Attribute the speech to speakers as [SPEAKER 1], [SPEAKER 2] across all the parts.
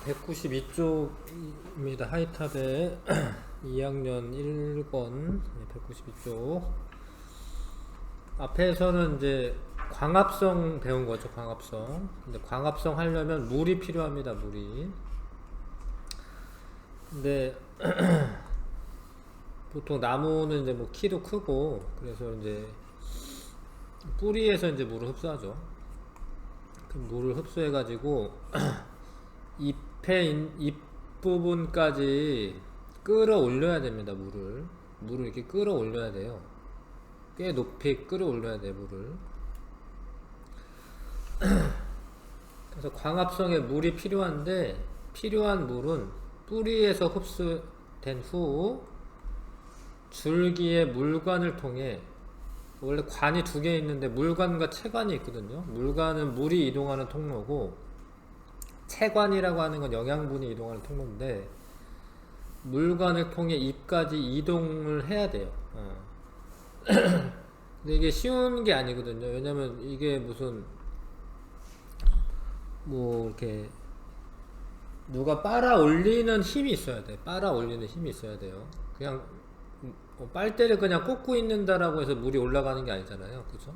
[SPEAKER 1] 192쪽입니다. 하이탑의 2학년 1권 192쪽. 앞에서는 이제 광합성 배운 거죠. 광합성. 근데 광합성 하려면 물이 필요합니다. 물이. 근데 보통 나무는 이제 뭐 키도 크고 그래서 이제 뿌리에서 이제 물을 흡수하죠. 그 물을 흡수해 가지고 잎 부분까지 끌어올려야 됩니다. 물을 이렇게 끌어올려야 돼요. 꽤 높이 끌어올려야 돼요. 물을. 그래서 광합성에 물이 필요한데, 필요한 물은 뿌리에서 흡수된 후 줄기의 물관을 통해, 원래 관이 두 개 있는데 물관과 채관이 있거든요. 물관은 물이 이동하는 통로고, 채관이라고 하는 건 영양분이 이동하는 통로인데, 물관을 통해 잎까지 이동을 해야 돼요. 근데 이게 쉬운 게 아니거든요. 왜냐면 이게 무슨 뭐 이렇게 누가 빨아 올리는 힘이 있어야 돼. 빨아 올리는 힘이 있어야 돼요. 그냥 빨대를 그냥 꽂고 있는다라고 해서 물이 올라가는 게 아니잖아요. 그죠?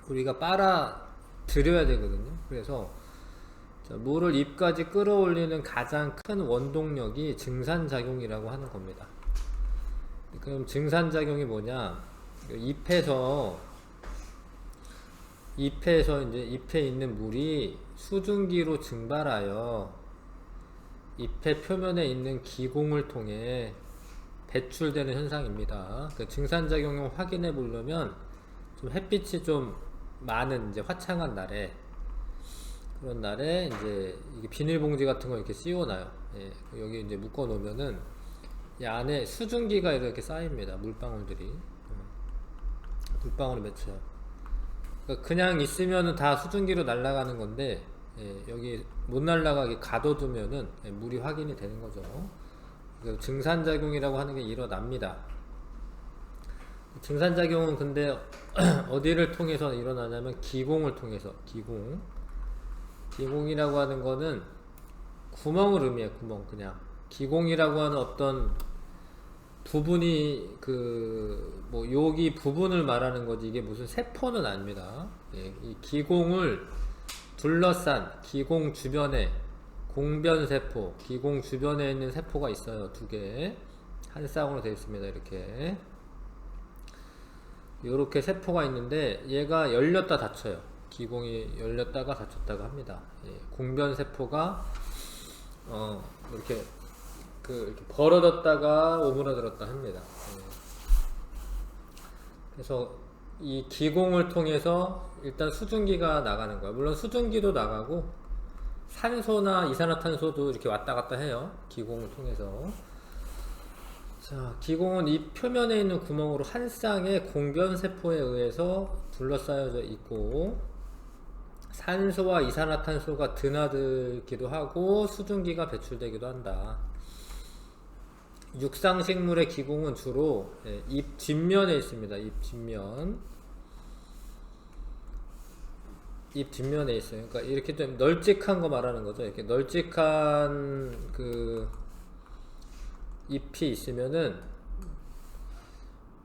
[SPEAKER 1] 우리가 빨아 들여야 되거든요. 그래서 물을 잎까지 끌어올리는 가장 큰 원동력이 증산작용이라고 하는 겁니다. 그럼 증산작용이 뭐냐? 잎에서 이제 잎에 있는 물이 수증기로 증발하여 잎의 표면에 있는 기공을 통해 배출되는 현상입니다. 그 증산작용을 확인해 보려면 좀 햇빛이 좀 많은 이제 화창한 날에, 그런 날에 이제 이게 비닐봉지 같은 거 이렇게 씌워놔요. 예, 여기 이제 묶어 놓으면은 이 안에 수증기가 이렇게 쌓입니다. 물방울들이. 물방울이 맺혀요. 그러니까 그냥 있으면은 다 수증기로 날아가는 건데, 예, 여기 못 날아가게 가둬두면은 예, 물이 확인이 되는 거죠. 증산작용이라고 하는 게 일어납니다. 증산작용은 근데 어디를 통해서 일어나냐면 기공을 통해서. 기공이라고 하는 거는 구멍을 의미해요. 구멍. 그냥 기공이라고 하는 어떤 부분이 뭐 여기 부분을 말하는 거지, 이게 무슨 세포는 아닙니다. 예, 이 기공을 둘러싼 기공 주변에 공변세포, 기공 주변에 있는 세포가 있어요. 두 개. 한 쌍으로 되어 있습니다. 이렇게 세포가 있는데 얘가 열렸다 닫혀요. 기공이 열렸다가 닫혔다가 합니다. 예, 공변세포가 이렇게 이렇게 벌어졌다가 오므라들었다 합니다. 예. 그래서 이 기공을 통해서 일단 수증기가 나가는 거예요. 물론 수증기도 나가고 산소나 이산화탄소도 이렇게 왔다 갔다 해요. 기공을 통해서. 자, 기공은 이 표면에 있는 구멍으로 한 쌍의 공변세포에 의해서 둘러싸여져 있고, 산소와 이산화탄소가 드나들기도 하고 수증기가 배출되기도 한다. 육상식물의 기공은 주로 잎 뒷면에 있습니다. 잎 뒷면에 있어요. 그러니까 이렇게 좀 널찍한 거 말하는 거죠. 이렇게 널찍한 잎이 있으면은,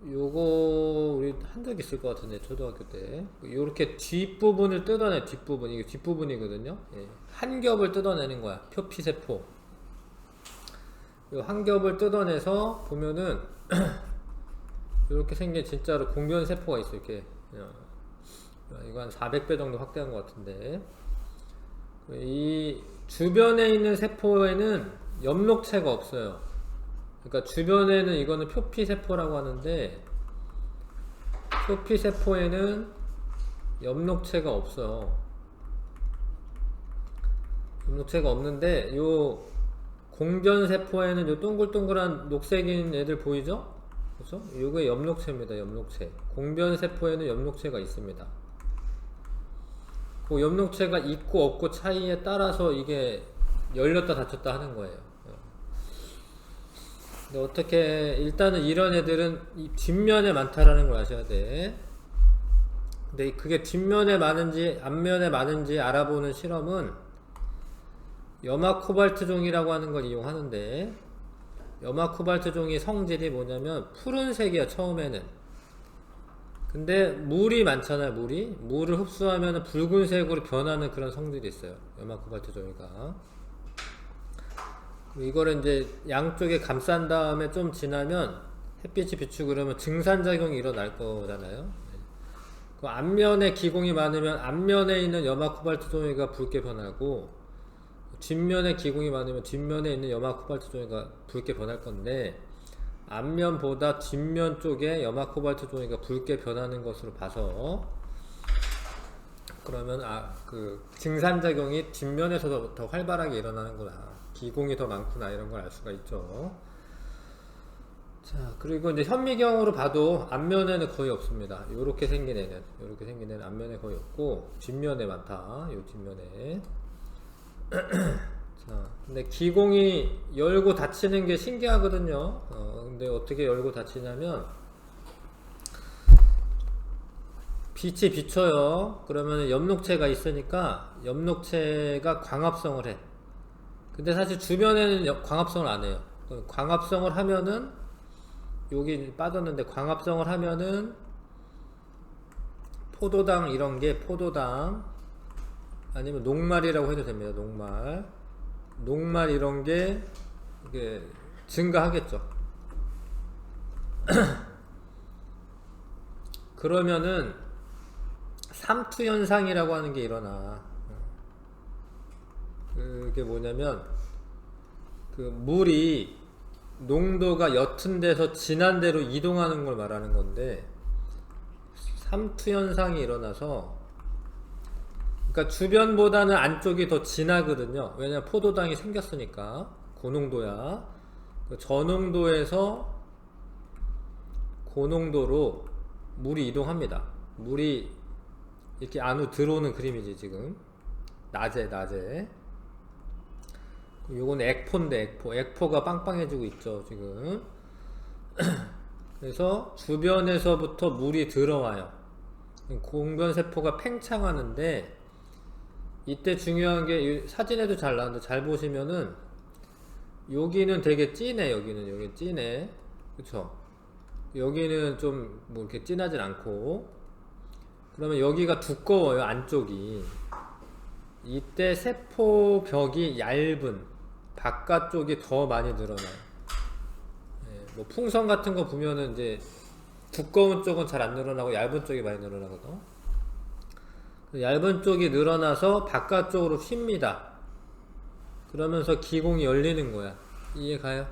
[SPEAKER 1] 요거 우리 한 적 있을 것 같은데, 초등학교 때 요렇게 뒷부분을 뜯어내. 이게 뒷부분이거든요. 예. 한 겹을 뜯어내는 거야. 표피세포. 요 한 겹을 뜯어내서 보면은 이렇게 생긴 진짜로 공변세포가 있어. 이렇게 이거 한 400배 정도 확대한 것 같은데, 이 주변에 있는 세포에는 엽록체가 없어요. 그러니까 주변에는, 이거는 표피세포라고 하는데, 표피세포에는 엽록체가 없어요. 엽록체가 없는데, 요 공변세포에는 요 동글동글한 녹색인 애들 보이죠? 그렇죠? 요게 엽록체입니다. 엽록체. 공변세포에는 엽록체가 있습니다. 그 엽록체가 있고 없고 차이에 따라서 이게 열렸다 닫혔다 하는 거예요. 근데 어떻게, 일단은 이런 애들은 이 뒷면에 많다라는 걸 아셔야 돼. 근데 그게 뒷면에 많은지 앞면에 많은지 알아보는 실험은 염화 코발트 종이라고 하는 걸 이용하는데, 염화 코발트 종이 성질이 뭐냐면 푸른색이야 처음에는. 근데 물이 많잖아요. 물을 흡수하면 붉은색으로 변하는 그런 성질이 있어요, 염화 코발트 종이가. 이거를 이제 양쪽에 감싼 다음에 좀 지나면 햇빛이 비추고 그러면 증산작용이 일어날 거잖아요. 그 앞면에 기공이 많으면 앞면에 있는 염화 코발트 종이가 붉게 변하고, 뒷면에 기공이 많으면 뒷면에 있는 염화 코발트 종이가 붉게 변할 건데, 앞면보다 뒷면 쪽에 염화 코발트 종이가 붉게 변하는 것으로 봐서, 그러면 그 증산작용이 뒷면에서 더 활발하게 일어나는구나, 기공이 더 많구나, 이런 걸 알 수가 있죠. 자, 그리고 이제 현미경으로 봐도 앞면에는 거의 없습니다. 요렇게 생긴 애는 앞면에 거의 없고 뒷면에 많다. 요 뒷면에. 자, 근데 기공이 열고 닫히는 게 신기하거든요. 근데 어떻게 열고 닫히냐면, 빛이 비쳐요. 그러면 엽록체가 있으니까 엽록체가 광합성을 해. 근데 사실 주변에는 광합성을 안 해요. 광합성을 하면은, 여기 빠졌는데 광합성을 하면은 포도당, 이런 게 포도당, 아니면 녹말이라고 해도 됩니다. 녹말 이런 게 이게 증가하겠죠. 그러면은 삼투 현상이라고 하는 게 일어나. 그게 뭐냐면, 그 물이 농도가 옅은 데서 진한 데로 이동하는 걸 말하는 건데, 삼투 현상이 일어나서, 그러니까 주변보다는 안쪽이 더 진하거든요. 왜냐면 포도당이 생겼으니까. 고농도야. 저농도에서 고농도로 물이 이동합니다. 물이 이렇게 안으로 들어오는 그림이지 지금. 낮에. 요건 액포인데, 액포가 빵빵해지고 있죠 지금. 그래서 주변에서부터 물이 들어와요. 공변세포가 팽창하는데, 이때 중요한 게, 사진에도 잘 나오는데 잘 보시면은 여기는 되게 진해. 여기 진해. 그쵸? 여기는 좀 뭐 이렇게 진하진 않고, 그러면 여기가 두꺼워요, 안쪽이. 이때 세포벽이 얇은 바깥쪽이 더 많이 늘어나요. 뭐 풍선 같은 거 보면은 이제 두꺼운 쪽은 잘 안 늘어나고 얇은 쪽이 많이 늘어나거든. 얇은 쪽이 늘어나서 바깥쪽으로 휩니다. 그러면서 기공이 열리는 거야. 이해 가요?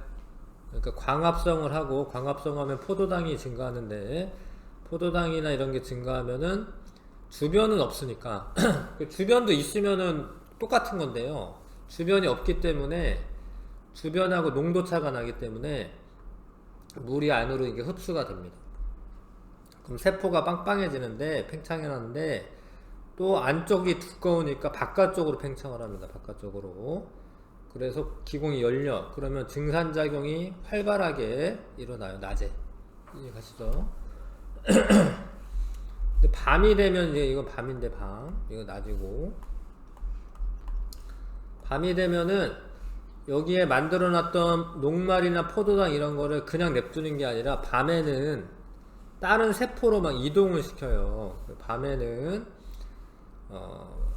[SPEAKER 1] 그러니까 광합성을 하고, 광합성하면 포도당이 증가하는데, 포도당이나 이런 게 증가하면은 주변은 없으니까 주변도 있으면은 똑같은 건데요. 주변이 없기 때문에, 주변하고 농도차가 나기 때문에 물이 안으로 이게 흡수가 됩니다. 그럼 세포가 빵빵해지는데, 팽창해놨는데, 또 안쪽이 두꺼우니까 바깥쪽으로 팽창을 합니다. 바깥쪽으로. 그래서 기공이 열려. 그러면 증산작용이 활발하게 일어나요, 낮에. 이해가시죠? 근데 밤이 되면, 이제 이건 밤인데, 이거 낮이고. 밤이 되면은 여기에 만들어놨던 녹말이나 포도당 이런 거를 그냥 냅두는 게 아니라, 밤에는 다른 세포로 막 이동을 시켜요. 밤에는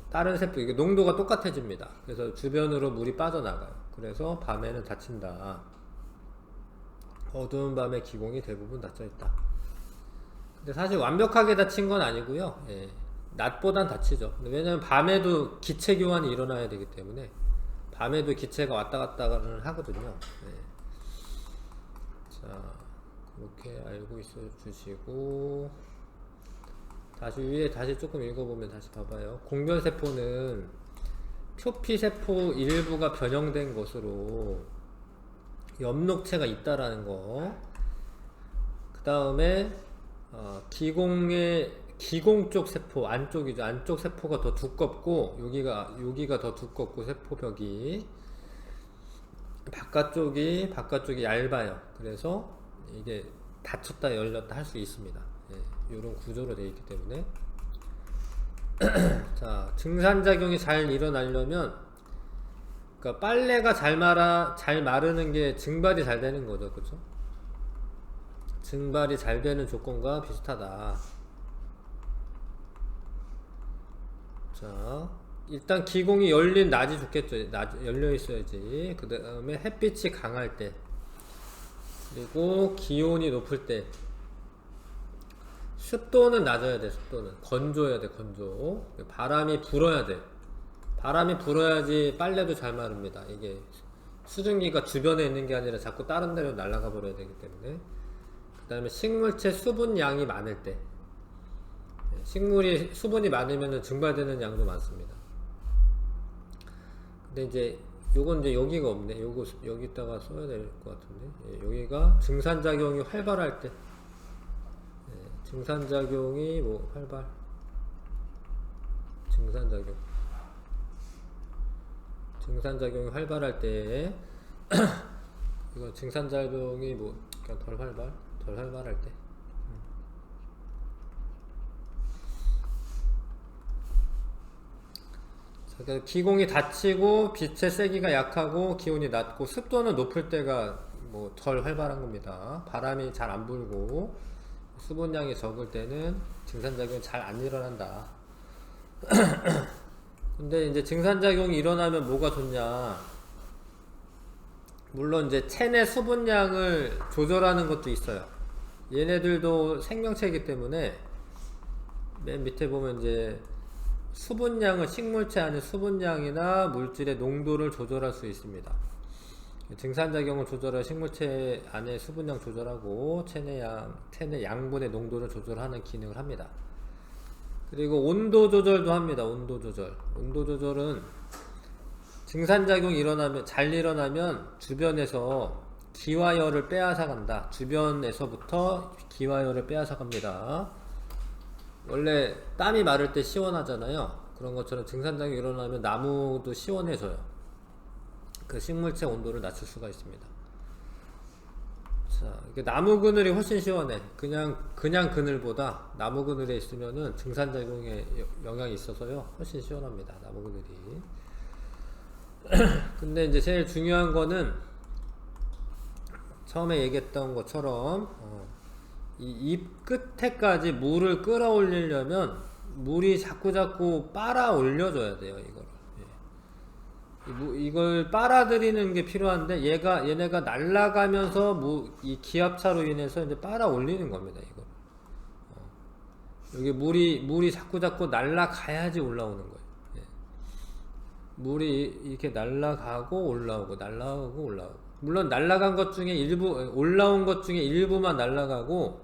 [SPEAKER 1] 다른 세포, 이게 농도가 똑같아집니다. 그래서 주변으로 물이 빠져나가요. 그래서 밤에는 닫힌다. 어두운 밤에 기공이 대부분 닫혀 있다. 근데 사실 완벽하게 닫힌 건 아니고요. 예, 낮보단 닫히죠. 왜냐면 밤에도 기체 교환이 일어나야 되기 때문에, 밤에도 기체가 왔다 갔다는 하거든요. 예. 자, 그렇게 알고 있어 주시고, 다시 위에 다시 조금 읽어보면 다시 봐봐요. 공변세포는 표피세포 일부가 변형된 것으로 엽록체가 있다라는 거. 그 다음에 기공 쪽 세포, 안쪽이죠. 안쪽 세포가 더 두껍고, 여기가 더 두껍고, 세포벽이 바깥쪽이 얇아요. 그래서 이게 닫혔다 열렸다 할 수 있습니다. 예, 이런 구조로 되어 있기 때문에. 자, 증산작용이 잘 일어나려면 그러니까 빨래가 잘 마르는 게 증발이 잘 되는 거죠. 그죠? 증발이 잘 되는 조건과 비슷하다. 자, 일단 기공이 열린 낮이 좋겠죠. 열려 있어야지. 그 다음에 햇빛이 강할 때, 그리고 기온이 높을 때, 습도는 낮아야 돼. 습도는 건조해야 돼. 건조. 바람이 불어야 돼. 바람이 불어야지 빨래도 잘 마릅니다. 이게 수증기가 주변에 있는 게 아니라 자꾸 다른 데로 날아가 버려야 되기 때문에. 그 다음에 식물체 수분량이 많을 때, 식물이 수분이 많으면 증발되는 양도 많습니다. 근데 이제 요건 이제 여기가 없네. 요거 여기다가 써야 될 것 같은데. 여기가 증산작용이 활발할 때, 증산작용이 뭐 활발, 증산작용이 활발할 때 이거 증산작용이 뭐 그냥 덜 활발할 때. 그러니까 기공이 닫히고 빛의 세기가 약하고 기온이 낮고 습도는 높을 때가 뭐 덜 활발한 겁니다. 바람이 잘 안 불고 수분량이 적을 때는 증산작용이 잘 안 일어난다. 근데 이제 증산작용이 일어나면 뭐가 좋냐? 물론 이제 체내 수분량을 조절하는 것도 있어요. 얘네들도 생명체이기 때문에 맨 밑에 보면 이제 수분량은 식물체 안의 수분량이나 물질의 농도를 조절할 수 있습니다. 증산작용을 조절해 식물체 안의 수분량 조절하고 체내 양분의 농도를 조절하는 기능을 합니다. 그리고 온도 조절도 합니다. 온도 조절은 증산작용이 잘 일어나면 주변에서 기화열을 빼앗아 간다. 주변에서부터 기화열을 빼앗아 갑니다. 원래 땀이 마를 때 시원하잖아요. 그런 것처럼 증산작용이 일어나면 나무도 시원해져요. 그 식물체 온도를 낮출 수가 있습니다. 자, 나무 그늘이 훨씬 시원해. 그냥 그늘보다 나무 그늘에 있으면은 증산작용에 영향이 있어서요. 훨씬 시원합니다. 나무 그늘이. 근데 이제 제일 중요한 거는 처음에 얘기했던 것처럼 이 잎 끝에까지 물을 끌어올리려면 물이 자꾸 빨아 올려줘야 돼요. 이걸 빨아들이는 게 필요한데 얘네가 날아가면서 이 기압차로 인해서 이제 빨아 올리는 겁니다. 이걸. 여기 물이 자꾸 날아가야지 올라오는 거예요. 물이 이렇게 날아가고 올라오고 물론 날아간 것 중에 올라온 것 중에 일부만 날아가고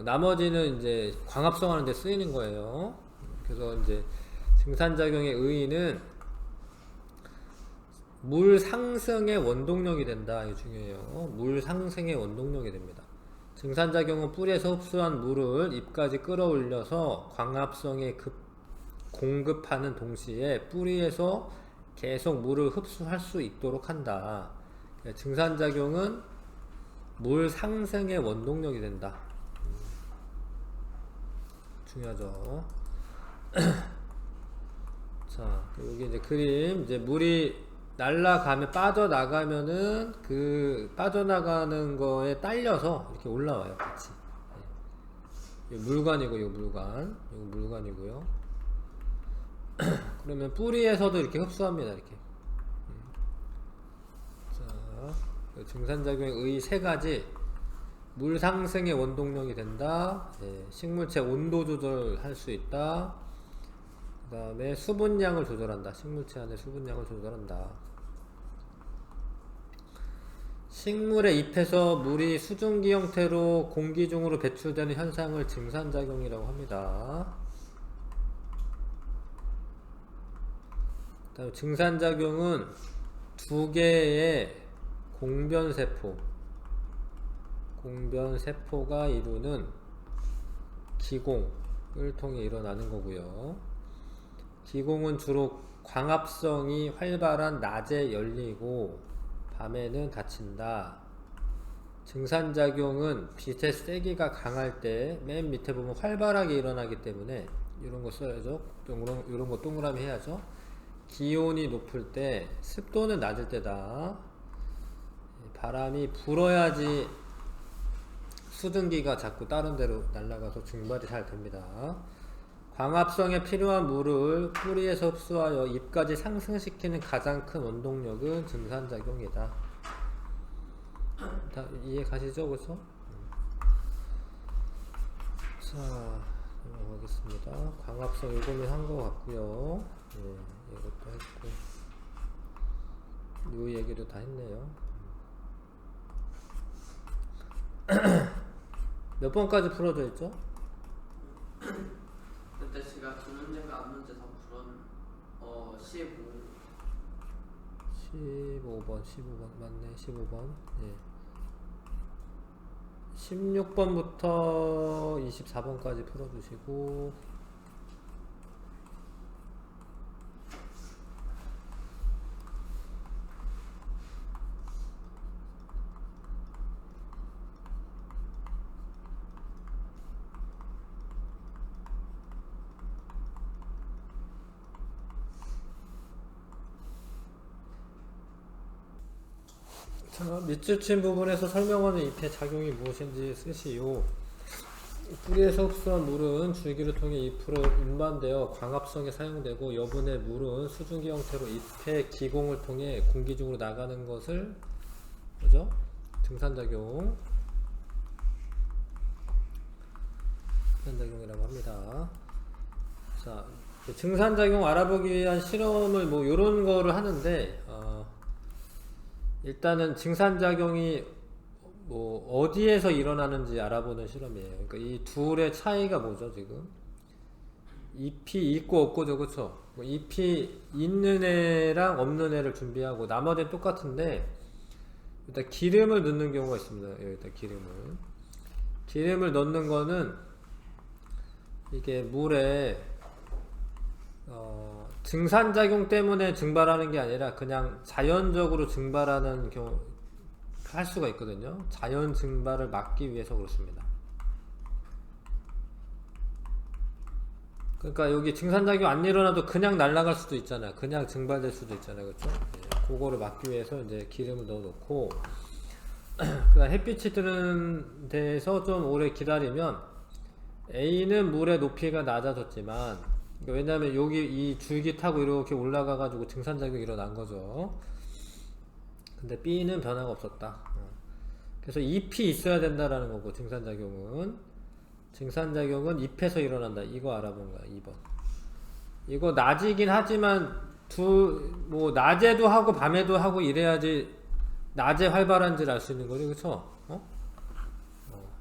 [SPEAKER 1] 나머지는 이제 광합성 하는 데 쓰이는 거예요. 그래서 이제 증산작용의 의의는 물 상승의 원동력이 된다. 이게 중요해요. 물 상승의 원동력이 됩니다. 증산작용은 뿌리에서 흡수한 물을 잎까지 끌어올려서 광합성에 공급하는 동시에 뿌리에서 계속 물을 흡수할 수 있도록 한다. 증산작용은 물 상승의 원동력이 된다. 중요하죠. 자, 여기 이제 그림, 이제 물이 빠져나가면은 그 빠져나가는 거에 딸려서 이렇게 올라와요. 같이. 물관이고, 이거 물관이고요. 그러면 뿌리에서도 이렇게 흡수합니다. 이렇게. 자, 증산작용의 의 세 가지. 물 상승의 원동력이 된다. 식물체 온도 조절할 수 있다. 그 다음에 수분량을 조절한다. 식물체 안에 수분량을 조절한다. 식물의 잎에서 물이 수증기 형태로 공기 중으로 배출되는 현상을 증산작용이라고 합니다. 다음 증산작용은 두 개의 공변세포가 이루는 기공을 통해 일어나는 거고요. 기공은 주로 광합성이 활발한 낮에 열리고 밤에는 닫힌다. 증산작용은 빛의 세기가 강할 때 맨 밑에 보면 활발하게 일어나기 때문에 이런 거 써야죠. 이런 거 동그라미 해야죠. 기온이 높을 때, 습도는 낮을 때다. 바람이 불어야지 수증기가 자꾸 다른 데로 날아가서 증발이 잘 됩니다. 광합성에 필요한 물을 뿌리에서 흡수하여 잎까지 상승시키는 가장 큰 원동력은 증산작용이다. 다 이해 가시죠? 그래서? 자, 넘어가겠습니다. 광합성 이거는 한 것 같고요. 예, 이것도 했고, 이 얘기도 다 했네요. 몇 번까지 풀어져 있죠?
[SPEAKER 2] 그때 제가 두 문제인가 안 문제 다 풀은
[SPEAKER 1] 15번 맞네. 15번. 예. 16번부터 24번까지 풀어주시고, 자, 밑줄 친 부분에서 설명하는 잎의 작용이 무엇인지 쓰시오. 뿌리에서 흡수한 물은 줄기를 통해 잎으로 운반되어 광합성에 사용되고, 여분의 물은 수증기 형태로 잎의 기공을 통해 공기 중으로 나가는 것을 뭐죠? 증산작용이라고 합니다. 자, 증산작용 알아보기 위한 실험을 뭐 요런 거를 하는데, 일단은 증산작용이 뭐 어디에서 일어나는지 알아보는 실험이에요. 그러니까 이 둘의 차이가 뭐죠, 지금? 잎이 있고 없고죠, 그쵸? 뭐 잎이 있는 애랑 없는 애를 준비하고, 나머지는 똑같은데, 일단 기름을 넣는 경우가 있습니다. 여기다 기름을 넣는 거는 이게 물에 증산작용 때문에 증발하는 게 아니라 그냥 자연적으로 증발하는 경우 할 수가 있거든요. 자연 증발을 막기 위해서 그렇습니다. 그러니까 여기 증산작용 안 일어나도 그냥 날아갈 수도 있잖아요. 그냥 증발될 수도 있잖아요. 그렇죠? 그거를 막기 위해서 이제 기름을 넣어 놓고, 그다음 햇빛이 드는 데서 좀 오래 기다리면 A는 물의 높이가 낮아졌지만, 왜냐면 여기 이 줄기 타고 이렇게 올라가 가지고 증산작용이 일어난 거죠. 근데 B는 변화가 없었다. 그래서 잎이 있어야 된다라는 거고, 증산작용은 잎에서 일어난다. 이거 알아본 거야. 2번. 이거 낮이긴 하지만 뭐 낮에도 하고 밤에도 하고 이래야지 낮에 활발한지를 알 수 있는 거지. 그쵸?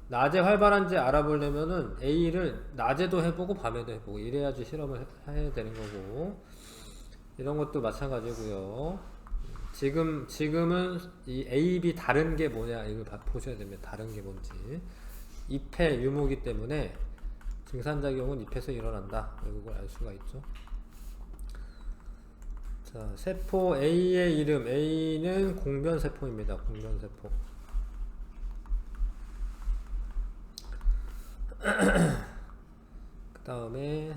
[SPEAKER 1] 낮에 활발한지 알아보려면은 A를 낮에도 해보고 밤에도 해보고 이래야지 실험을 해야 되는 거고, 이런 것도 마찬가지고요. 지금은 이 A, B 다른 게 뭐냐 이걸 보셔야 됩니다. 다른 게 뭔지. 잎의 유무기 때문에 증산작용은 잎에서 일어난다. 이걸 알 수가 있죠. 자, 세포 A의 이름. A는 공변세포입니다. 공변세포. 그 다음에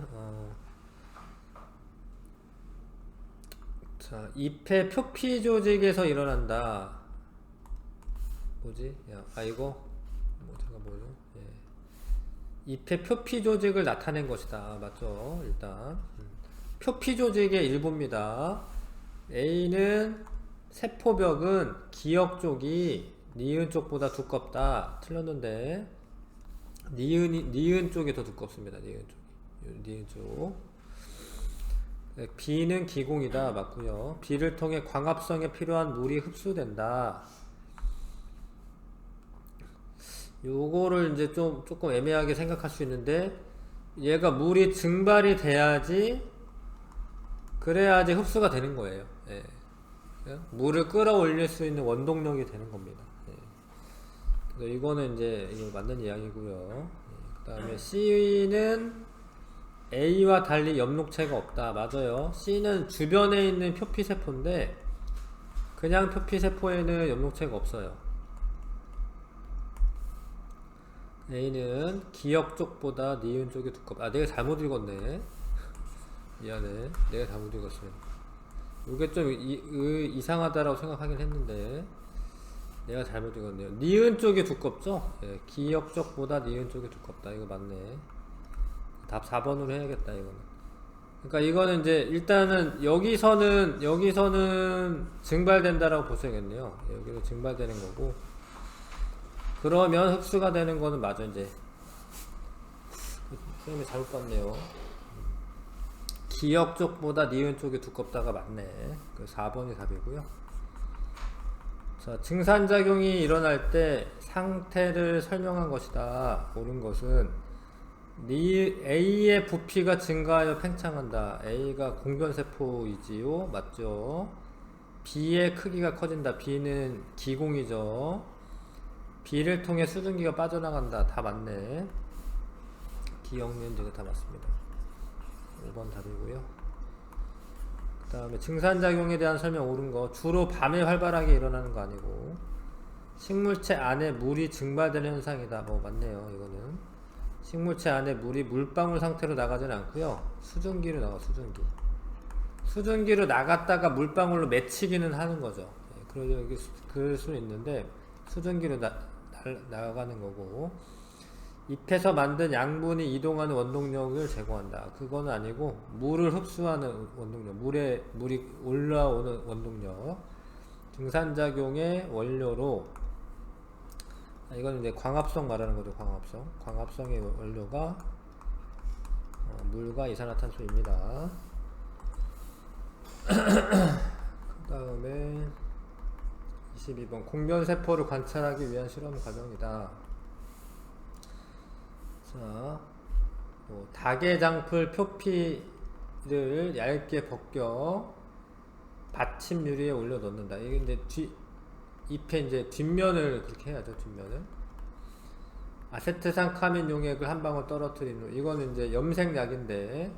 [SPEAKER 1] 자, 잎의 표피 조직에서 일어난다. 뭐지? 이거 뭐죠? 예. 잎의 표피 조직을 나타낸 것이다. 맞죠? 일단 표피 조직의 일부입니다. A는 세포벽은 기역 쪽이 니은 쪽보다 두껍다. 틀렸는데 니은 쪽이 더 두껍습니다. 니은 쪽. B는 기공이다. 맞고요. B를 통해 광합성에 필요한 물이 흡수된다. 요거를 이제 조금 애매하게 생각할 수 있는데, 얘가 물이 증발이 돼야지, 그래야지 흡수가 되는 거예요. 예. 물을 끌어올릴 수 있는 원동력이 되는 겁니다. 이거는 이제 이거 맞는 이야기고요. 그 다음에 C는 A와 달리 엽록체가 없다. 맞아요. C는 주변에 있는 표피세포인데 그냥 표피세포에는 엽록체가 없어요. A는 기역 쪽보다 니은 쪽이 두껍다. 내가 잘못 읽었네. 미안해. 내가 잘못 읽었어요. 이게 좀 이상하다라고 생각하긴 했는데 내가 잘못 읽었네요. 니은 쪽이 두껍죠? 예, 기역 쪽보다 니은 쪽이 두껍다. 이거 맞네. 답 4번으로 해야겠다 이거는. 그러니까 이거는 이제 일단은 여기서는 증발된다라고 보셔야겠네요. 예, 여기서 증발되는 거고, 그러면 흡수가 되는 거는 맞아. 이제 선생님이 잘못 봤네요. 기역 쪽보다 니은 쪽이 두껍다가 맞네. 그 4번이 답이고요. 자, 증산작용이 일어날 때 상태를 설명한 것이다. 옳은 것은 A의 부피가 증가하여 팽창한다. A가 공변세포이지요. 맞죠? B의 크기가 커진다. B는 기공이죠. B를 통해 수증기가 빠져나간다. 다 맞네. 기역면 되게 다 맞습니다. 5번 답이고요. 그 다음에 증산작용에 대한 설명 옳은 거. 주로 밤에 활발하게 일어나는 거 아니고 식물체 안에 물이 증발되는 현상이다. 뭐 맞네요. 이거는 식물체 안에 물이 물방울 상태로 나가지는 않고요. 수증기로 나가. 수증기로 나갔다가 물방울로 맺히기는 하는 거죠. 그래서 여기 그럴 수는 있는데 수증기로 나가는 거고, 잎에서 만든 양분이 이동하는 원동력을 제공한다. 그거는 아니고 물을 흡수하는 원동력, 물이 올라오는 원동력. 증산작용의 원료로, 이거는 이제 광합성 말하는 거죠. 광합성의 원료가 물과 이산화탄소입니다. 그 다음에 22번 공변세포를 관찰하기 위한 실험 과정이다. 자, 다계장풀 표피를 얇게 벗겨 받침 유리에 올려 넣는다. 이게 이제 잎에 이제 뒷면을 그렇게 해야죠. 뒷면을. 아세트산카민 용액을 한 방울 떨어뜨린 후, 이거는 이제 염색약인데,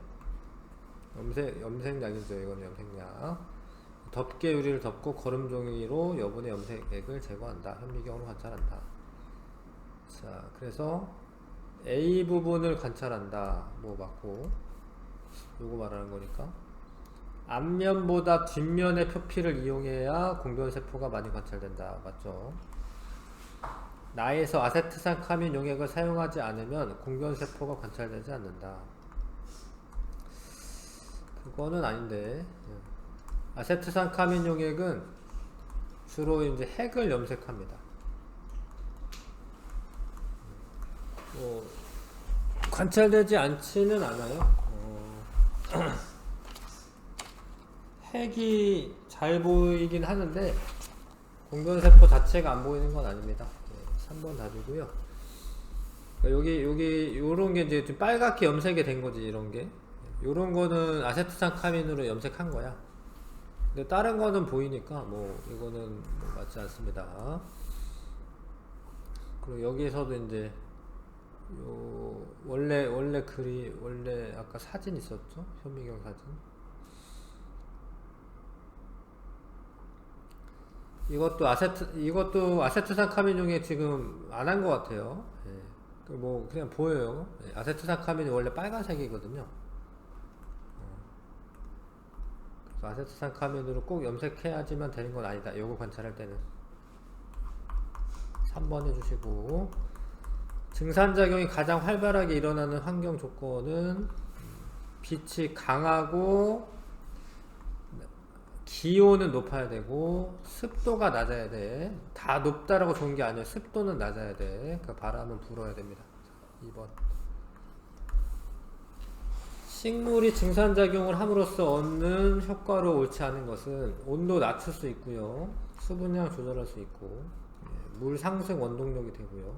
[SPEAKER 1] 염색약이죠. 이거는 염색약. 덮개 유리를 덮고 거름종이로 여분의 염색액을 제거한다. 현미경으로 관찰한다. 자, 그래서 A 부분을 관찰한다. 뭐 맞고, 요거 말하는 거니까. 앞면보다 뒷면의 표피를 이용해야 공변세포가 많이 관찰된다. 맞죠? 나에서 아세트산카민 용액을 사용하지 않으면 공변세포가 관찰되지 않는다. 그거는 아닌데, 아세트산카민 용액은 주로 이제 핵을 염색합니다. 관찰되지 않지는 않아요. 핵이 잘 보이긴 하는데 공변세포 자체가 안 보이는 건 아닙니다. 3번 답이고요. 여기 요런 게 이제 좀 빨갛게 염색이 된 거지. 이런 게, 요런 거는 아세트산카민으로 염색한 거야. 근데 다른 거는 보이니까 뭐 이거는 뭐 맞지 않습니다. 그리고 여기에서도 이제 원래 아까 사진 있었죠? 현미경 사진. 이것도 아세트산카민 용액 지금 안 한 것 같아요. 예. 뭐 그냥 보여요. 예. 아세트산카민이 원래 빨간색이거든요. 그래서 아세트산카민으로 꼭 염색해야지만 되는 건 아니다. 요거 관찰할 때는 3번 해주시고, 증산작용이 가장 활발하게 일어나는 환경 조건은 빛이 강하고 기온은 높아야 되고 습도가 낮아야 돼. 다 높다라고 좋은 게 아니에요. 습도는 낮아야 돼. 그러니까 바람은 불어야 됩니다. 2번. 식물이 증산작용을 함으로써 얻는 효과로 옳지 않은 것은 온도 낮출 수 있고요, 수분량 조절할 수 있고, 물 상승 원동력이 되고요,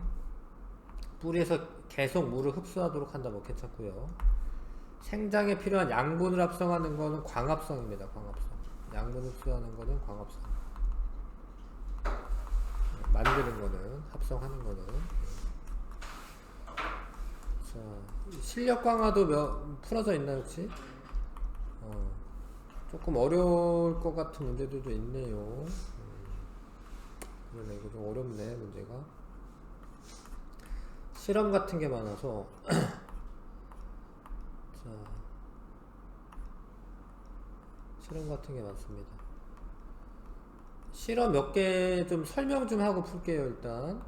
[SPEAKER 1] 뿌리에서 계속 물을 흡수하도록 한다. 뭐 괜찮고요. 생장에 필요한 양분을 합성하는 거는 광합성입니다. 광합성. 양분 흡수하는 거는 광합성. 만드는 거는, 합성하는 거는. 자, 실력 강화도 풀어져 있나요 혹시? 조금 어려울 것 같은 문제들도 있네요. 그러네, 이거 좀 어렵네 문제가. 실험 같은 게 많아서. 자, 실험 같은 게 많습니다. 실험 몇 개 좀 설명 좀 하고 풀게요. 일단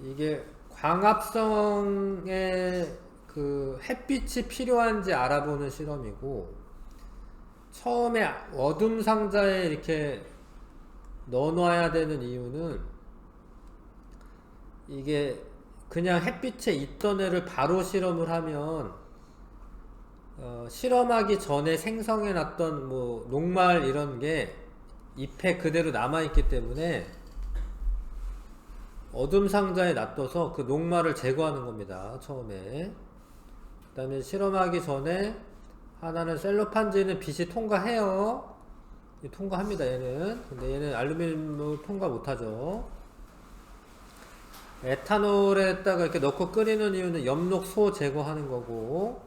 [SPEAKER 1] 이게 광합성의 그 햇빛이 필요한지 알아보는 실험이고, 처음에 어둠 상자에 이렇게 넣어놔야 되는 이유는 이게 그냥 햇빛에 있던 애를 바로 실험을 하면 실험하기 전에 생성해 놨던 뭐 녹말 이런 게 잎에 그대로 남아있기 때문에 어둠 상자에 놔둬서 그 녹말을 제거하는 겁니다. 처음에. 그 다음에 실험하기 전에 하나는 셀로판지는 빛이 통과해요. 통과합니다. 얘는. 근데 얘는 알루미늄을 통과 못하죠. 에탄올에다가 이렇게 넣고 끓이는 이유는 엽록소 제거하는 거고,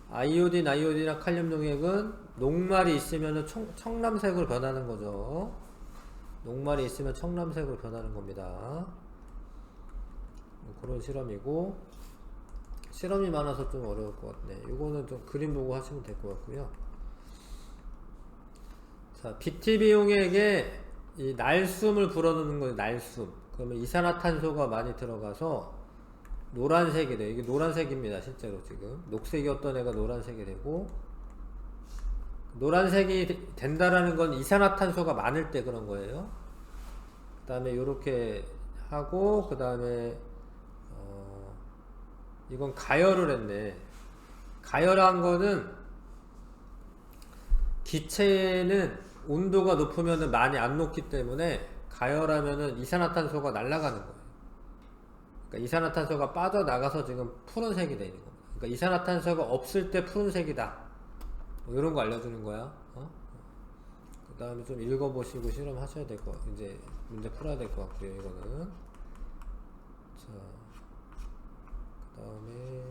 [SPEAKER 1] 아이오딘이나 칼륨 용액은 녹말이 있으면 청람색으로 변하는 거죠. 녹말이 있으면 청람색으로 변하는 겁니다. 그런 실험이고, 실험이 많아서 좀 어려울 것 같네. 이거는 좀 그림 보고 하시면 될 것 같고요. 자, BTB 용액에 이 날숨을 불어넣는 거예요. 날숨. 그러면 이산화탄소가 많이 들어가서 노란색이 돼요. 이게 노란색입니다. 실제로 지금 녹색이었던 애가 노란색이 되고, 노란색이 된다라는 건 이산화탄소가 많을 때 그런 거예요. 그 다음에 요렇게 하고, 그 다음에 이건 가열을 했네. 가열한 거는 기체는 온도가 높으면 많이 안 녹기 때문에 가열하면은 이산화탄소가 날아가는 거예요. 그러니까 이산화탄소가 빠져나가서 지금 푸른색이 되는 겁니다. 그러니까 이산화탄소가 없을 때 푸른색이다. 뭐 이런 거 알려주는 거야. 그 다음에 좀 읽어보시고 실험하셔야 될 것 같아요. 이제 문제 풀어야 될 것 같고요. 이거는. 자, 그 다음에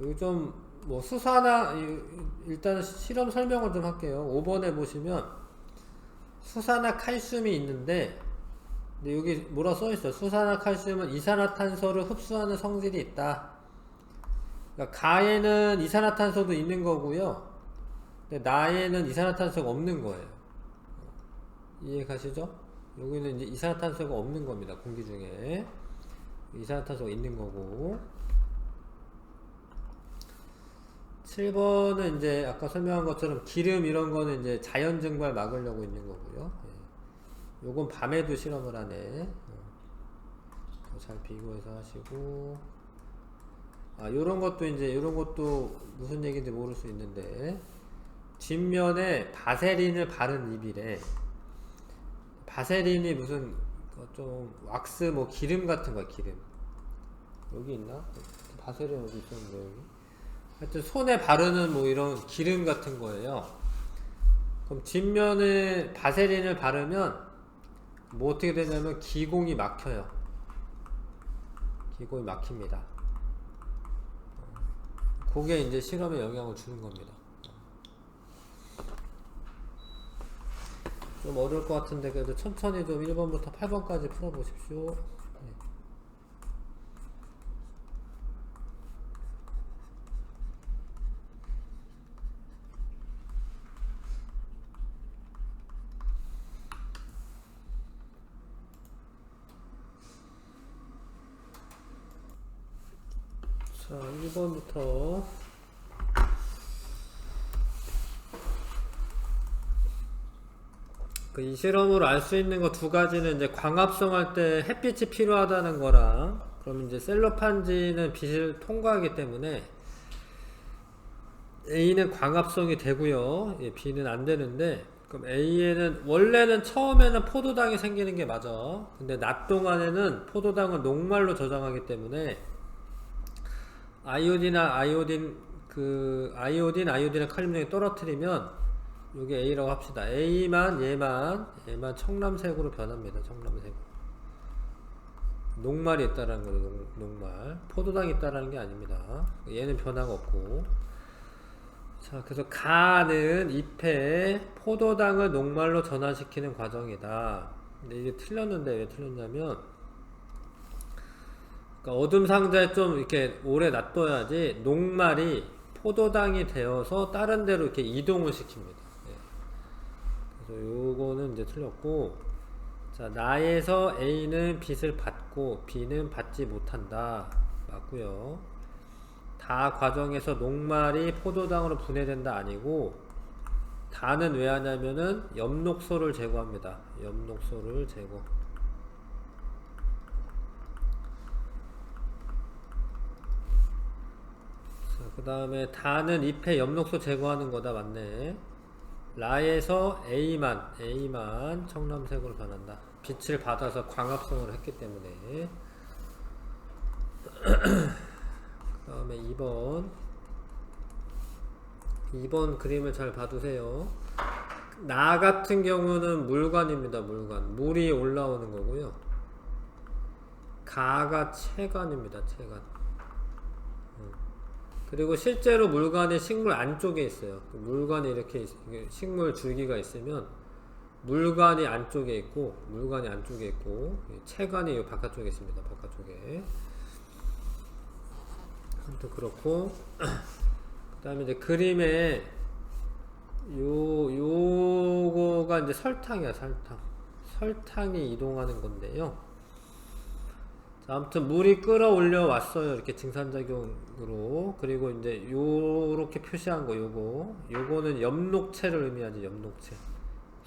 [SPEAKER 1] 여기 좀 뭐 수산화, 일단 실험 설명을 좀 할게요. 5번에 보시면 수산화 칼슘이 있는데, 근데 여기 뭐라 써있어요? 수산화 칼슘은 이산화탄소를 흡수하는 성질이 있다. 그러니까 가에는 이산화탄소도 있는 거고요. 근데 나에는 이산화탄소가 없는 거예요. 이해 가시죠? 여기는 이제 이산화탄소가 없는 겁니다. 공기 중에. 이산화탄소가 있는 거고. 7번은 이제 아까 설명한 것처럼 기름 이런 거는 이제 자연 증발 막으려고 있는 거고요. 요건 밤에도 실험을 하네. 잘 비교해서 하시고. 요런 것도 이제, 요런 것도 무슨 얘기인지 모를 수 있는데, 뒷면에 바세린을 바른 잎이래. 바세린이 무슨, 좀, 왁스, 뭐, 기름 같은 거야, 기름. 여기 있나? 바세린 어디 있었는데, 여기? 하여튼, 손에 바르는 뭐, 이런 기름 같은 거예요. 그럼 뒷면에 바세린을 바르면, 뭐 어떻게 되냐면 기공이 막혀요. 기공이 막힙니다. 그게 이제 실험에 영향을 주는 겁니다. 좀 어려울 것 같은데 그래도 천천히 좀 1번부터 8번까지 풀어보십시오. 자, 1번부터 이 실험으로 알 수 있는 거 두 가지는 이제 광합성 할 때 햇빛이 필요하다는 거랑, 그럼 이제 셀로판지는 빛을 통과하기 때문에 A는 광합성이 되고요. B는 안 되는데, 그럼 A에는 원래는 처음에는 포도당이 생기는 게 맞아. 근데 낮 동안에는 포도당을 녹말로 저장하기 때문에 아이오딘이나 칼륨을 떨어뜨리면 요게 A라고 합시다. A만 얘만 청람색으로 변합니다. 청람색. 녹말이 있다라는 거죠. 녹말. 포도당이 있다라는 게 아닙니다. 얘는 변화가 없고. 자, 그래서 가는 잎에 포도당을 녹말로 전환시키는 과정이다. 근데 이게 틀렸는데 왜 틀렸냐면, 그러니까 어둠 상자에 좀 이렇게 오래 놔둬야지 녹말이 포도당이 되어서 다른 데로 이렇게 이동을 시킵니다. 예. 그래서 요거는 이제 틀렸고, 자, 나에서 A는 빚을 받고 B는 받지 못한다. 맞고요. 다 과정에서 녹말이 포도당으로 분해된다 아니고, 다는 왜 하냐면은 엽록소를 제거합니다. 엽록소를 제거. 그 다음에 다는 잎의 엽록소 제거하는 거다. 맞네. 라에서 A만 청람색으로 변한다. 빛을 받아서 광합성을 했기 때문에. 그 다음에 2번 그림을 잘 봐두세요. 나 같은 경우는 물관입니다. 물관. 물이 올라오는 거고요. 가가 체관입니다. 체관. 그리고 실제로 물관이 식물 안쪽에 있어요. 물관이 이렇게 식물 줄기가 있으면 물관이 안쪽에 있고 체관이 바깥쪽에 있습니다. 바깥쪽에. 아무튼 그렇고, 그 다음에 이제 그림에 요거가 이제 설탕이야. 설탕이 이동하는 건데요. 자, 아무튼 물이 끌어올려 왔어요. 이렇게 증산작용으로. 그리고 이제 요렇게 표시한 거 요거는 엽록체를 의미하지. 엽록체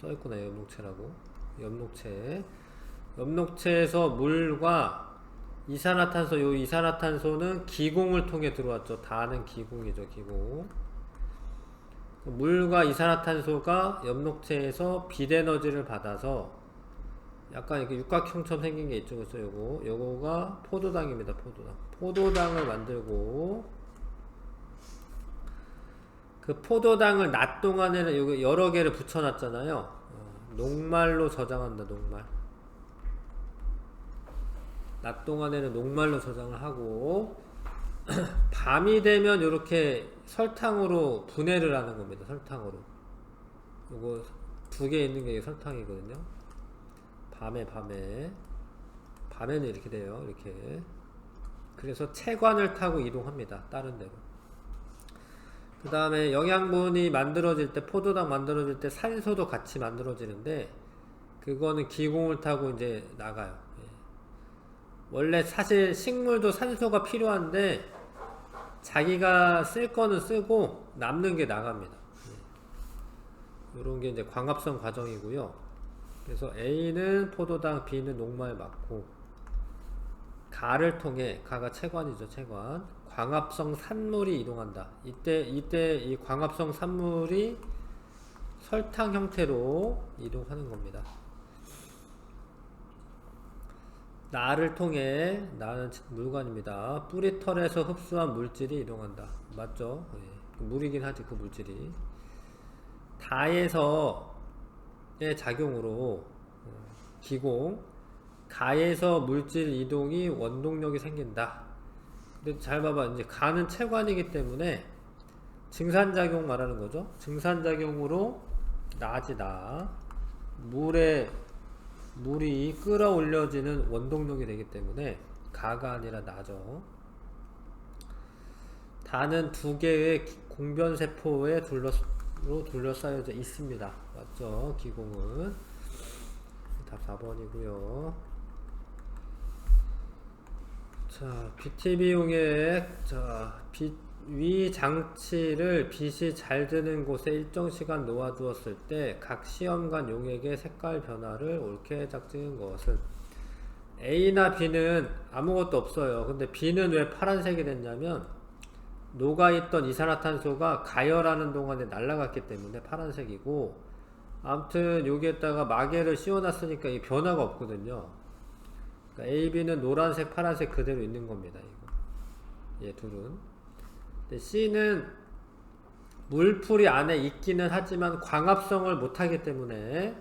[SPEAKER 1] 써있구나. 엽록체라고. 엽록체에서 물과 이산화탄소, 요 이산화탄소는 기공을 통해 들어왔죠. 다는 기공이죠. 기공. 물과 이산화탄소가 엽록체에서 빛에너지를 받아서 약간 이렇게 육각형처럼 생긴 게 있죠. 그래서 요거가 포도당입니다. 포도당을 만들고, 그 포도당을 낮 동안에는 여기 여러 개를 붙여놨잖아요. 녹말로 저장한다. 낮 동안에는 녹말로 저장을 하고, 밤이 되면 이렇게 설탕으로 분해를 하는 겁니다. 설탕으로. 요거 2개 있는 게 설탕이거든요. 밤에는 이렇게 돼요. 이렇게. 그래서 체관을 타고 이동합니다. 다른 데로. 그 다음에 영양분이 만들어질 때, 포도당 만들어질 때 산소도 같이 만들어지는데, 그거는 기공을 타고 이제 나가요. 원래 사실 식물도 산소가 필요한데, 자기가 쓸 거는 쓰고 남는 게 나갑니다. 이런 게 이제 광합성 과정이고요. 그래서 A는 포도당, B는 녹말 맞고, 가를 통해, 가가 체관이죠. 체관. 광합성 산물이 이동한다. 이때 이 광합성 산물이 설탕 형태로 이동하는 겁니다. 나를 통해, 나는 물관입니다. 뿌리털에서 흡수한 물질이 이동한다. 맞죠? 물이긴 하지, 그 물질이. 다에서의 작용으로 기공, 가에서 물질 이동이 원동력이 생긴다. 근데 잘 봐봐. 이제 가는 체관이기 때문에 증산작용 말하는 거죠. 증산작용으로 나지 나. 물이 끌어올려지는 원동력이 되기 때문에 가가 아니라 나죠. 다는 2개의 공변세포에 둘러싸여져 있습니다. 맞죠? 기공은. 답 4번이고요. 자, BTB용액. 자, 위 장치를 빛이 잘 드는 곳에 일정 시간 놓아두었을 때 각 시험관 용액의 색깔 변화를 옳게 짝지은 것은, A나 B는 아무것도 없어요. 근데 B는 왜 파란색이 됐냐면, 녹아있던 이산화탄소가 가열하는 동안에 날아갔기 때문에 파란색이고, 아무튼 여기에다가 마개를 씌워놨으니까 이 변화가 없거든요. 그러니까 A, B는 노란색, 파란색 그대로 있는 겁니다. 이거. 얘 둘은. C는 물풀이 안에 있기는 하지만 광합성을 못하기 때문에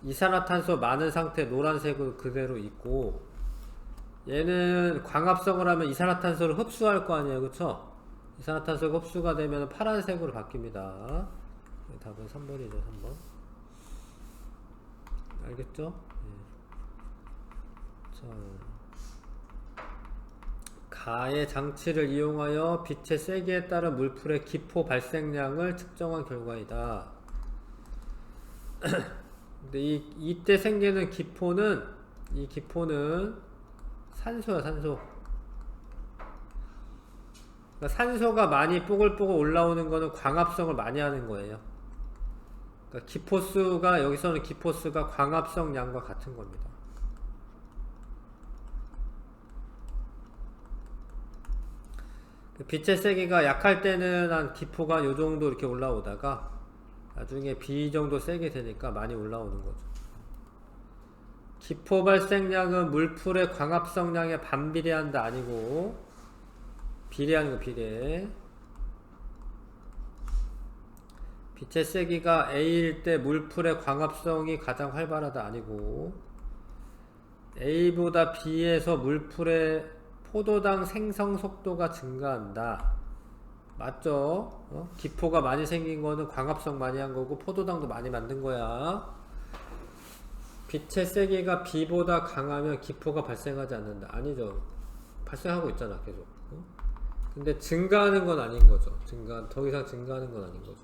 [SPEAKER 1] 이산화탄소 많은 상태 노란색으로 그대로 있고, 얘는 광합성을 하면 이산화탄소를 흡수할 거 아니에요. 그쵸? 이산화탄소가 흡수가 되면 파란색으로 바뀝니다. 답은 3번이죠. 3번. 알겠죠? 자, 가의 장치를 이용하여 빛의 세기에 따른 물풀의 기포 발생량을 측정한 결과이다. 근데 이때 생기는 기포는, 이 기포는 산소야, 산소. 그러니까 산소가 많이 뽀글뽀글 올라오는 거는 광합성을 많이 하는 거예요. 그러니까 기포수가, 여기서는 기포수가 광합성 양과 같은 겁니다. 빛의 세기가 약할 때는 한 기포가 요 정도 이렇게 올라오다가 나중에 B 정도 세게 되니까 많이 올라오는 거죠. 기포 발생량은 물풀의 광합성량에 반비례한다 아니고 비례하는 거 비례. 빛의 세기가 A일 때 물풀의 광합성이 가장 활발하다 아니고 A보다 B에서 물풀의 포도당 생성 속도가 증가한다. 맞죠? 기포가 많이 생긴 거는 광합성 많이 한 거고 포도당도 많이 만든 거야. 빛의 세기가 B보다 강하면 기포가 발생하지 않는다. 아니죠. 발생하고 있잖아 계속. 근데 증가하는 건 아닌 거죠. 더 이상 증가하는 건 아닌 거죠.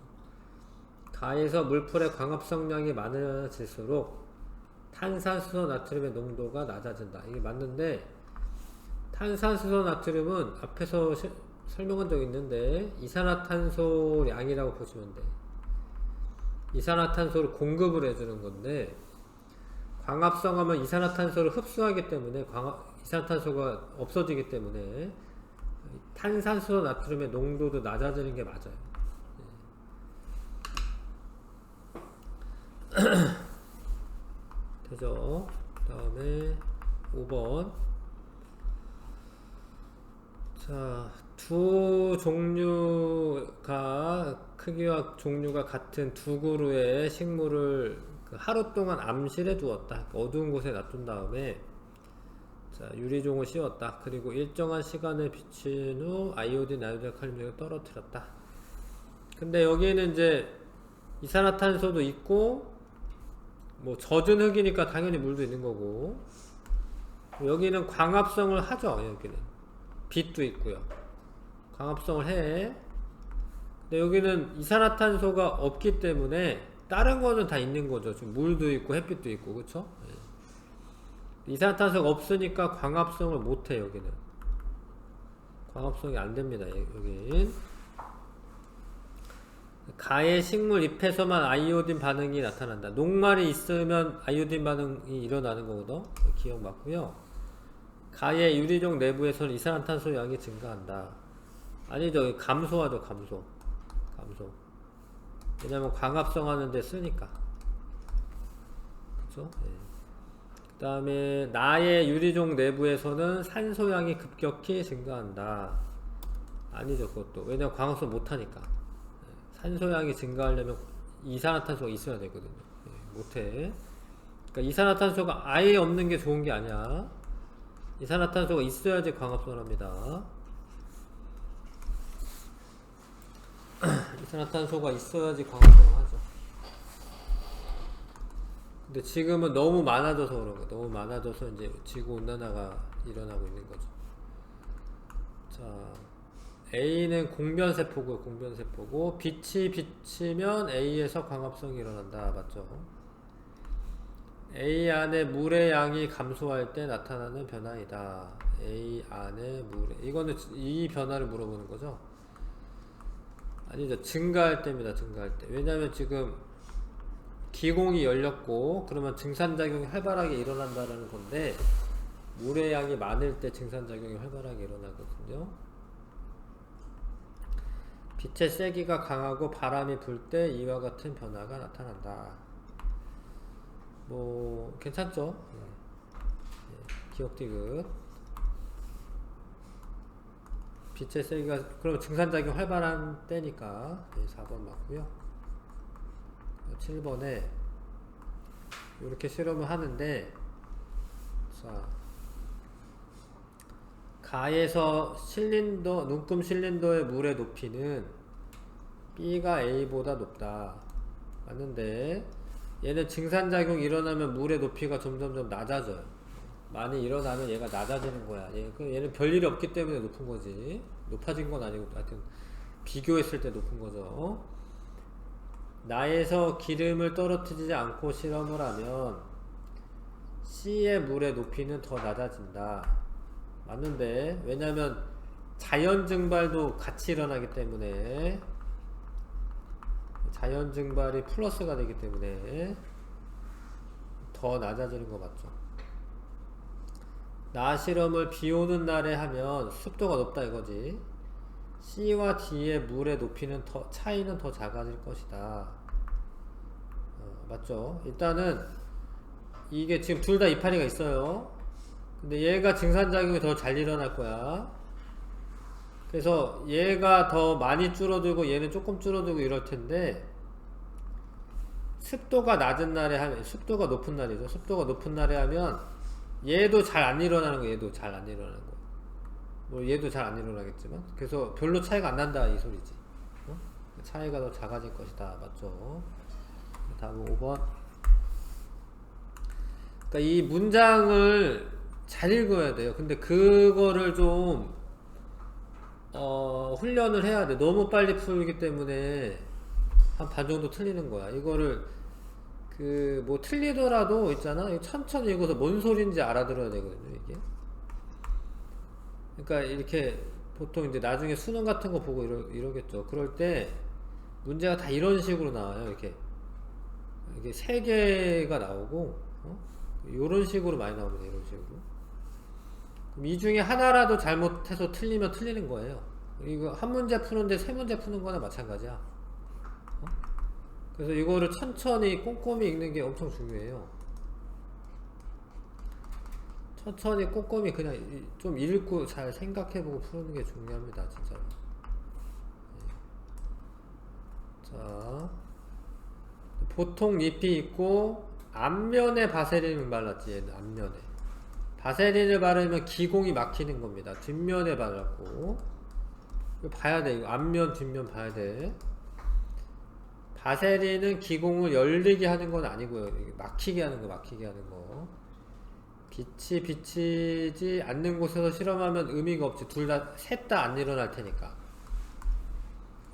[SPEAKER 1] 가에서 물풀의 광합성량이 많아질수록 탄산수소 나트륨의 농도가 낮아진다. 이게 맞는데 탄산수소 나트륨은 앞에서 설명한 적 있는데 이산화탄소량이라고 보시면 돼. 이산화탄소를 공급을 해주는 건데 광합성하면 이산화탄소를 흡수하기 때문에 이산화탄소가 없어지기 때문에 탄산수소 나트륨의 농도도 낮아지는 게 맞아요. 되죠? 그 다음에 5번. 자, 두 종류가 크기와 종류가 같은 두 그루의 식물을 하루 동안 암실해 두었다. 어두운 곳에 놔둔 다음에 자, 유리종을 씌웠다. 그리고 일정한 시간을 비친 후 아이오딘, 나이오딘, 칼륨을 떨어뜨렸다. 근데 여기에는 이제 이산화탄소도 있고 뭐 젖은 흙이니까 당연히 물도 있는 거고 여기는 광합성을 하죠. 여기는 빛도 있고요. 광합성을 해. 근데 여기는 이산화탄소가 없기 때문에 다른 거는 다 있는 거죠. 지금 물도 있고 햇빛도 있고 그쵸? 이산화탄소가 없으니까 광합성을 못해. 여기는 광합성이 안됩니다. 여긴 가의 식물 잎에서만 아이오딘 반응이 나타난다. 녹말이 있으면 아이오딘 반응이 일어나는 거거든. 기억 맞고요. 가의 유리종 내부에서는 이산화탄소 양이 증가한다. 아니죠. 감소하죠. 감소. 왜냐면 광합성 하는데 쓰니까. 그쵸? 네. 그 다음에 나의 유리종 내부에서는 산소양이 급격히 증가한다. 아니죠. 그것도. 왜냐면 광합성 못하니까. 산소양이 증가하려면 이산화탄소가 있어야 되거든요. 네, 못해. 그러니까 이산화탄소가 아예 없는 게 좋은 게 아니야. 이산화탄소가 있어야지 광합성을 합니다. 이산화탄소가 있어야지 광합성을 하죠. 근데 지금은 너무 많아져서 그런 거예요. 너무 많아져서 이제 지구온난화가 일어나고 있는 거죠. 자, A는 공변세포고 공변세포고 빛이 비치면 A에서 광합성이 일어난다. 맞죠? A 안에 물의 양이 감소할 때 나타나는 변화이다. A 안에 물의 이거는 이 변화를 물어보는 거죠? 아니죠. 증가할 때입니다. 증가할 때. 왜냐하면 지금 기공이 열렸고 그러면 증산작용이 활발하게 일어난다는 건데 물의 양이 많을 때 증산작용이 활발하게 일어나거든요. 빛의 세기가 강하고 바람이 불 때 이와 같은 변화가 나타난다. 뭐 괜찮죠? 기억 디귿. 빛의 세기가 그러면 증산작용 활발한 때니까 4번 맞고요. 7번에 이렇게 실험을 하는데 자 가에서 실린더 눈금 실린더의 물의 높이는 B가 A보다 높다. 맞는데 얘는 증산작용이 일어나면 물의 높이가 점점점 낮아져요. 많이 일어나면 얘가 낮아지는 거야. 얘는 별일이 없기 때문에 높은 거지. 높아진 건 아니고 하여튼 비교했을 때 높은 거죠. 나에서 기름을 떨어뜨리지 않고 실험을 하면 C의 물의 높이는 더 낮아진다. 맞는데 왜냐면 자연 증발도 같이 일어나기 때문에 자연 증발이 플러스가 되기 때문에 더 낮아지는 거 맞죠? 나 실험을 비 오는 날에 하면 습도가 높다 이거지. C와 D의 물의 높이는 차이는 더 작아질 것이다. 맞죠? 일단은 이게 지금 둘 다 이파리가 있어요. 근데 얘가 증산작용이 더 잘 일어날 거야. 그래서 얘가 더 많이 줄어들고 얘는 조금 줄어들고 이럴 텐데 습도가 낮은 날에 하면 습도가 높은 날이죠. 습도가 높은 날에 하면 얘도 잘 안 일어나는 거, 얘도 잘 안 일어나는 거. 뭐 얘도 잘 안 일어나겠지만 그래서 별로 차이가 안 난다 이 소리지. 차이가 더 작아질 것이다. 맞죠? 다음 5번. 그러니까 이 문장을 잘 읽어야 돼요. 근데 그거를 좀 훈련을 해야 돼. 너무 빨리 풀기 때문에 한 반 정도 틀리는 거야. 이거를 뭐 틀리더라도 있잖아. 천천히 읽어서 뭔 소리인지 알아들어야 되거든요. 이게. 그러니까 이렇게 보통 이제 나중에 수능 같은 거 보고 이러겠죠. 그럴 때 문제가 다 이런 식으로 나와요. 이렇게 세 개가 나오고 이런 식으로 많이 나옵니다. 이런 식으로. 그럼 이 중에 하나라도 잘못해서 틀리면 틀리는 거예요. 이거 한 문제 푸는데 세 문제 푸는 거나 마찬가지야. 그래서 이거를 천천히 꼼꼼히 읽는 게 엄청 중요해요. 천천히 꼼꼼히 그냥 좀 읽고 잘 생각해보고 푸는 게 중요합니다. 진짜로. 자, 보통 잎이 있고 앞면에 바세린을 발랐지. 얘는 앞면에 바세린을 바르면 기공이 막히는 겁니다. 뒷면에 발랐고 이거 봐야 돼. 이거 앞면 뒷면 봐야 돼. 바세린은 기공을 열리게 하는 건 아니고요. 막히게 하는 거, 막히게 하는 거. 빛이 비치지 않는 곳에서 실험하면 의미가 없지. 셋 다 안 일어날 테니까.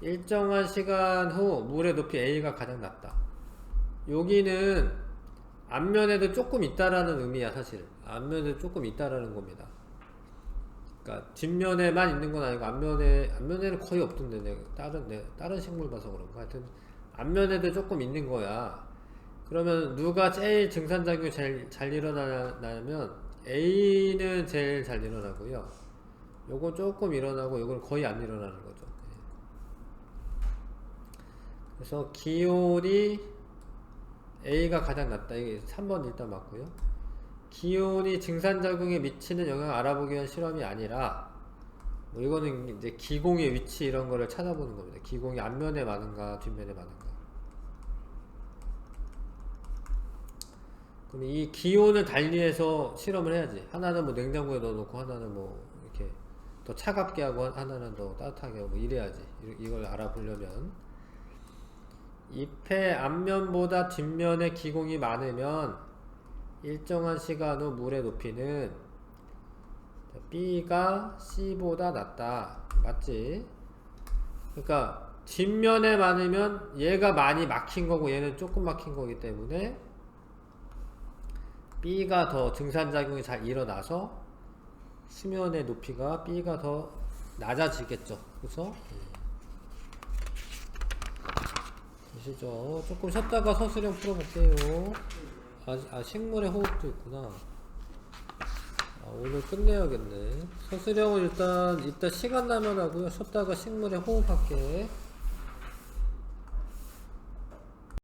[SPEAKER 1] 일정한 시간 후 물의 높이 A가 가장 낮다. 여기는 앞면에도 조금 있다라는 의미야, 사실. 앞면에 조금 있다라는 겁니다. 그러니까 뒷면에만 있는 건 아니고 앞면에는 거의 없던데 다른 식물 봐서 그런가. 하여튼 앞면에도 조금 있는 거야. 그러면 누가 제일 증산작용이 제일 잘 일어나냐면 A는 제일 잘 일어나고요. 요건 조금 일어나고 요건 거의 안 일어나는 거죠. 그래서 기온이 A가 가장 낮다. 이게 3번 일단 맞고요. 기온이 증산작용에 미치는 영향을 알아보기 위한 실험이 아니라 뭐 이거는 이제 기공의 위치 이런 거를 찾아보는 겁니다. 기공이 앞면에 많은가 뒷면에 많은가. 그럼 이 기온을 달리해서 실험을 해야지. 하나는 뭐 냉장고에 넣어놓고 하나는 뭐 이렇게 더 차갑게 하고 하나는 더 따뜻하게 하고 이래야지. 이걸 알아보려면 잎의 앞면보다 뒷면에 기공이 많으면 일정한 시간 후 물의 높이는 B가 C보다 낮다. 맞지? 그러니까 뒷면에 많으면 얘가 많이 막힌 거고 얘는 조금 막힌 거기 때문에 B가 더 증산작용이 잘 일어나서 수면의 높이가 B가 더 낮아지겠죠. 그래서 보시죠. 조금 쉬었다가 서술형 풀어볼게요. 식물의 호흡도 있구나. 오늘 끝내야겠네. 서술형은 일단 이따 시간 나면 하고요. 쉬었다가 식물의 호흡 할게.